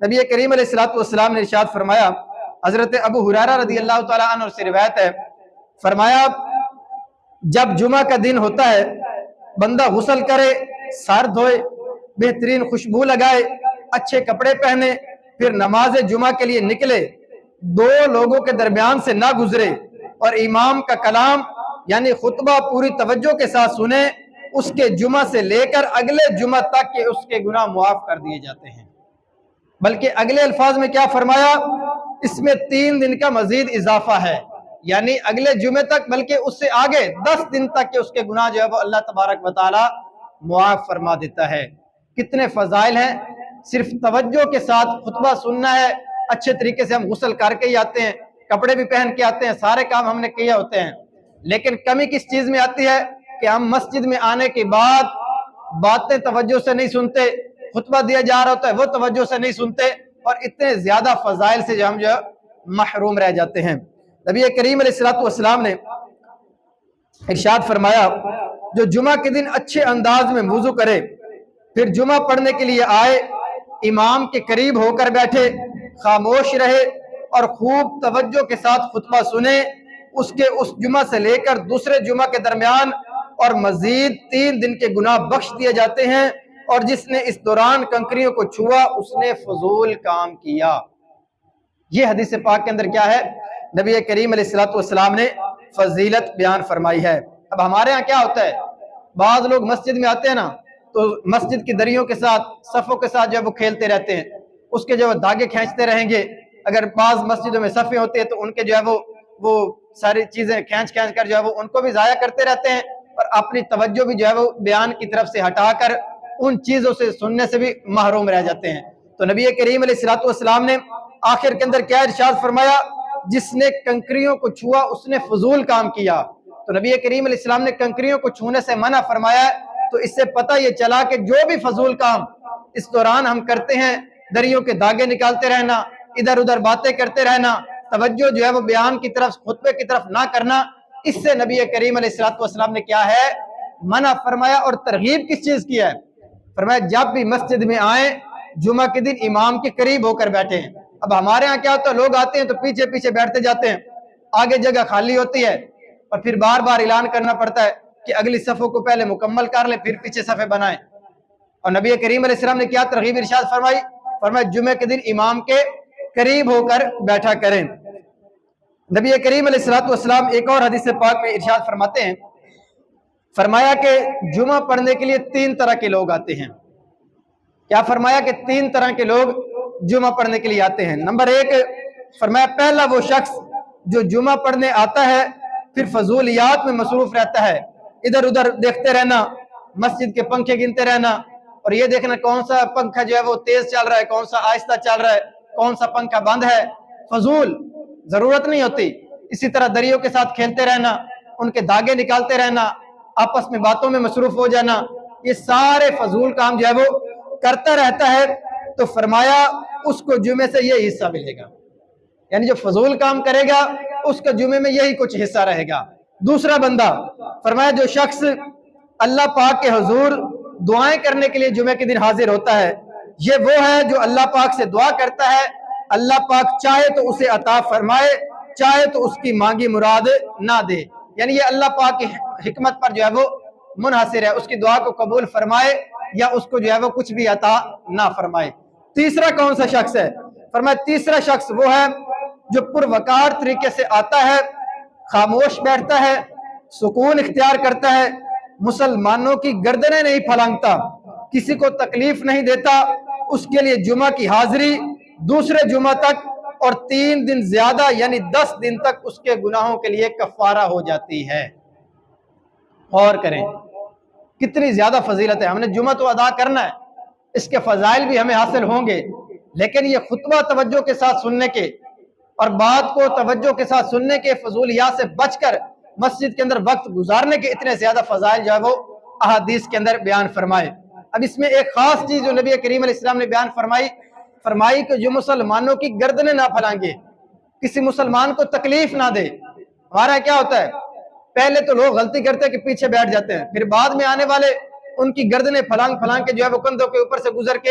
نبی کریم علیہ الصلوۃ والسلام نے ارشاد فرمایا، حضرت ابو ہریرہ رضی اللہ تعالیٰ عنہ سے روایت ہے، فرمایا جب جمعہ کا دن ہوتا ہے بندہ غسل کرے، سر دھوئے، بہترین خوشبو لگائے، اچھے کپڑے پہنے، پھر نماز جمعہ کے لیے نکلے، دو لوگوں کے درمیان سے نہ گزرے اور امام کا کلام یعنی خطبہ پوری توجہ کے ساتھ سنے، اس کے جمعہ سے لے کر اگلے جمعہ تک کہ اس کے گناہ معاف کر دیے جاتے ہیں۔ بلکہ اگلے الفاظ میں کیا فرمایا، اس میں 3 دن کا مزید اضافہ ہے، یعنی اگلے جمعے تک بلکہ اس سے آگے 10 دن تک کہ اس کے گناہ جو ہے وہ اللہ تبارک و تعالی معاف فرما دیتا ہے۔ کتنے فضائل ہیں، صرف توجہ کے ساتھ خطبہ سننا ہے، اچھے طریقے سے ہم غسل کر کے ہی آتے ہیں، کپڑے بھی پہن کے آتے ہیں، سارے کام ہم نے کیے ہوتے ہیں، لیکن کمی کس چیز میں آتی ہے کہ ہم مسجد میں آنے کے بعد باتیں توجہ سے نہیں سنتے، خطبہ دیا جا رہا ہوتا ہے وہ توجہ سے نہیں سنتے، اور اتنے زیادہ فضائل سے جو ہم محروم رہ جاتے ہیں۔ نبی کریم علیہ الصلوۃ والسلام نے ارشاد فرمایا، جو جمعہ کے دن اچھے انداز میں وضو کرے، پھر جمعہ پڑھنے کے لیے آئے، امام کے قریب ہو کر بیٹھے، خاموش رہے اور خوب توجہ کے ساتھ خطبہ سنے، اس کے اس جمعہ سے لے کر دوسرے جمعہ کے درمیان اور مزید 3 دن کے گناہ بخش دیے جاتے ہیں، اور جس نے اس دوران کنکریوں کو چھوا اس نے فضول کام کیا۔ یہ حدیث پاک کے اندر کیا ہے، نبی کریم علیہ الصلوۃ والسلام نے فضیلت بیان فرمائی ہے۔ اب ہمارے ہاں کیا ہوتا ہے، بعض لوگ مسجد میں آتے ہیں نا تو مسجد کی دریوں کے ساتھ، صفوں کے ساتھ جو ہے وہ کھیلتے رہتے ہیں، اس کے جو دھاگے کھینچتے رہیں گے۔ اگر بعض مسجدوں میں صفیں ہوتی ہیں تو ان کے جو ہے وہ ساری چیزیں کھینچ کر جو ہے وہ ان کو بھی ضائع کرتے رہتے ہیں، اور اپنی توجہ بھی جو ہے وہ بیان کی طرف سے ہٹا کر ان چیزوں سے سننے سے بھی محروم رہ جاتے ہیں۔ تو نبی کریم علیہ الصلوۃ والسلام نے آخر کے اندر کیا ارشاد فرمایا، جس نے کنکریوں کو چھوا اس نے فضول کام کیا۔ تو نبی کریم علیہ السلام نے کنکریوں کو چھونے سے منع فرمایا ہے، تو اس سے پتہ یہ چلا کہ جو بھی فضول کام اس دوران ہم کرتے ہیں، دریوں کے دھاگے نکالتے رہنا، ادھر ادھر باتیں کرتے رہنا، توجہ جو ہے وہ بیان کی طرف، خطبے کی طرف نہ کرنا، اس سے نبی کریم علیہ الصلوۃ والسلام نے کیا ہے، منع فرمایا۔ اور ترغیب کس چیز کی ہے، فرمایا جب بھی مسجد میں آئیں جمعہ کے دن امام کے قریب ہو کر بیٹھیں۔ اب ہمارے ہاں کیا ہوتا ہے، لوگ آتے ہیں تو پیچھے پیچھے بیٹھتے جاتے ہیں، آگے جگہ خالی ہوتی ہے، اور پھر بار بار اعلان کرنا پڑتا ہے کہ اگلی صفوں کو پہلے مکمل کر لیں پھر پیچھے صفیں بنائیں۔ اور نبی کریم علیہ السلام نے کیا ترغیب ارشاد فرمائی، فرمایا جمعہ کے دن امام کے قریب ہو کر بیٹھا کریں۔ نبی کریم علیہ الصلوۃ والسلام ایک اور حدیث پاک میں ارشاد فرماتے ہیں، فرمایا کہ جمعہ پڑھنے کے لیے 3 طرح کے لوگ آتے ہیں۔ کیا فرمایا کہ 3 طرح کے لوگ جمعہ پڑھنے کے لیے آتے ہیں۔ نمبر 1 فرمایا پہلا وہ شخص جو جمعہ پڑھنے آتا ہے پھر فضولیات میں مصروف رہتا ہے، ادھر ادھر دیکھتے رہنا، مسجد کے پنکھے گنتے رہنا، اور یہ دیکھنا کون سا پنکھا جو ہے وہ تیز چل رہا ہے، کون سا آہستہ چل رہا ہے، کون سا پنکھا بند ہے، فضول، ضرورت نہیں ہوتی۔ اسی طرح دریوں کے ساتھ کھیلتے رہنا، ان کے دھاگے نکالتے رہنا، آپس میں باتوں میں مصروف ہو جانا، یہ سارے فضول کام جو ہے وہ کرتا رہتا ہے، تو فرمایا اس کو جمعے سے یہ حصہ ملے گا، یعنی جو فضول کام کرے گا اس کا جمعے میں یہی کچھ حصہ رہے گا۔ دوسرا بندہ فرمایا جو شخص اللہ پاک کے حضور دعائیں کرنے کے لیے جمعے کے دن حاضر ہوتا ہے، یہ وہ ہے جو اللہ پاک سے دعا کرتا ہے، اللہ پاک چاہے تو اسے عطا فرمائے، چاہے تو اس کی مانگی مراد نہ دے، یعنی یہ اللہ پاک کی حکمت پر جو ہے وہ منحصر ہے، اس کی دعا کو قبول فرمائے یا اس کو جو ہے وہ کچھ بھی عطا نہ فرمائے۔ تیسرا کون سا شخص ہے، فرمایا تیسرا شخص وہ ہے جو پروقار طریقے سے آتا ہے، خاموش بیٹھتا ہے، سکون اختیار کرتا ہے، مسلمانوں کی گردنیں نہیں پھلانگتا، کسی کو تکلیف نہیں دیتا، اس کے لیے جمعہ کی حاضری دوسرے جمعہ تک اور 3 دن زیادہ یعنی 10 دن تک اس کے گناہوں کے لیے کفارہ ہو جاتی ہے۔ اور کریں کتنی زیادہ فضیلت ہے، ہم نے جمعہ تو ادا کرنا ہے، اس کے فضائل بھی ہمیں حاصل ہوں گے، لیکن یہ خطبہ توجہ کے ساتھ سننے کے اور بات کو توجہ کے ساتھ سننے کے فضولیات سے بچ کر مسجد کے اندر وقت گزارنے کے اتنے زیادہ فضائل جو ہے وہ احادیث کے اندر بیان فرمائے۔ اب اس میں ایک خاص چیز جو نبی کریم علیہ السلام نے بیان فرمائی کہ جو مسلمانوں کی گردنیں نہ پھلانگے، کسی مسلمان کو تکلیف نہ دے۔ ہمارا کیا ہوتا ہے، پہلے تو لوگ غلطی کرتے ہیں کہ پیچھے بیٹھ جاتے ہیں، پھر بعد میں آنے والے ان کی گردنیں پھلانگ کے جو ہے وہ کندھوں کے اوپر سے گزر کے